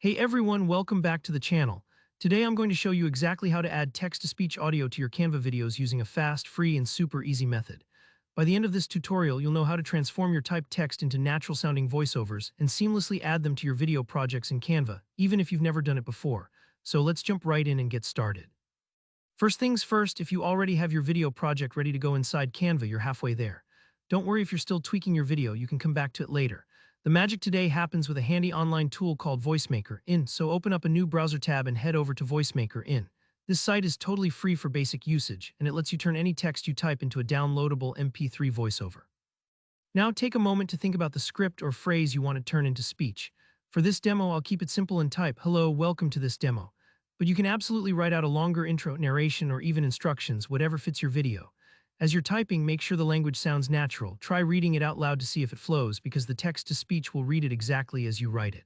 Hey everyone, welcome back to the channel. Today I'm going to show you exactly how to add text-to-speech audio to your Canva videos using a fast, free, and super easy method. By the end of this tutorial, you'll know how to transform your typed text into natural-sounding voiceovers and seamlessly add them to your video projects in Canva, even if you've never done it before. So let's jump right in and get started. First things first, if you already have your video project ready to go inside Canva, you're halfway there. Don't worry if you're still tweaking your video, you can come back to it later. The magic today happens with a handy online tool called VoiceMaker. So open up a new browser tab and head over to VoiceMaker. This site is totally free for basic usage, and it lets you turn any text you type into a downloadable MP3 voiceover. Now take a moment to think about the script or phrase you want to turn into speech. For this demo, I'll keep it simple and type, "Hello, welcome to this demo." But you can absolutely write out a longer intro, narration, or even instructions, whatever fits your video. As you're typing, make sure the language sounds natural. Try reading it out loud to see if it flows, because the text-to-speech will read it exactly as you write it.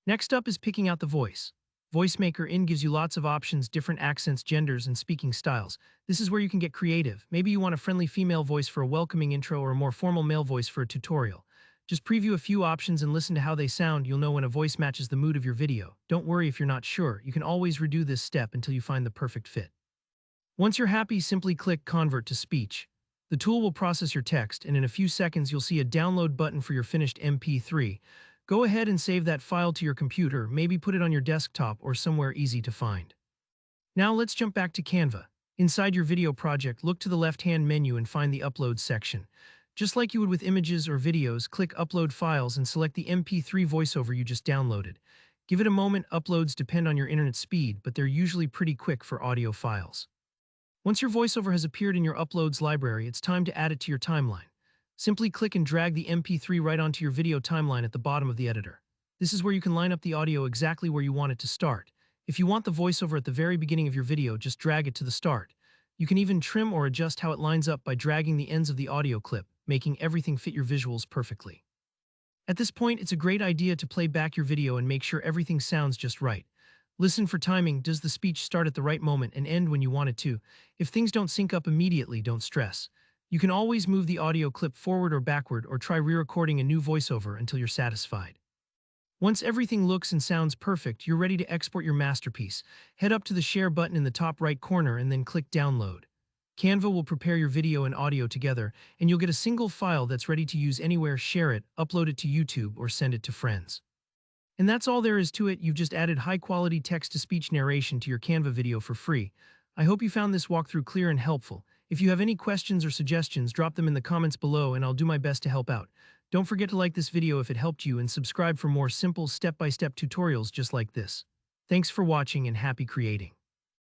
Next up is picking out the voice. VoiceMaker gives you lots of options, different accents, genders, and speaking styles. This is where you can get creative. Maybe you want a friendly female voice for a welcoming intro or a more formal male voice for a tutorial. Just preview a few options and listen to how they sound. You'll know when a voice matches the mood of your video. Don't worry if you're not sure. You can always redo this step until you find the perfect fit. Once you're happy, simply click Convert to Speech. The tool will process your text, and in a few seconds you'll see a download button for your finished MP3. Go ahead and save that file to your computer, maybe put it on your desktop or somewhere easy to find. Now let's jump back to Canva. Inside your video project, look to the left-hand menu and find the Upload section. Just like you would with images or videos, click Upload Files and select the MP3 voiceover you just downloaded. Give it a moment. Uploads depend on your internet speed, but they're usually pretty quick for audio files. Once your voiceover has appeared in your Uploads library, it's time to add it to your timeline. Simply click and drag the MP3 right onto your video timeline at the bottom of the editor. This is where you can line up the audio exactly where you want it to start. If you want the voiceover at the very beginning of your video, just drag it to the start. You can even trim or adjust how it lines up by dragging the ends of the audio clip, making everything fit your visuals perfectly. At this point, it's a great idea to play back your video and make sure everything sounds just right. Listen for timing. Does the speech start at the right moment and end when you want it to? If things don't sync up immediately, don't stress. You can always move the audio clip forward or backward, or try re-recording a new voiceover until you're satisfied. Once everything looks and sounds perfect, you're ready to export your masterpiece. Head up to the Share button in the top right corner and then click Download. Canva will prepare your video and audio together, and you'll get a single file that's ready to use anywhere. Share it, upload it to YouTube, or send it to friends. And that's all there is to it. You've just added high-quality text-to-speech narration to your Canva video for free. I hope you found this walkthrough clear and helpful. If you have any questions or suggestions, drop them in the comments below and I'll do my best to help out. Don't forget to like this video if it helped you and subscribe for more simple step-by-step tutorials just like this. Thanks for watching and happy creating.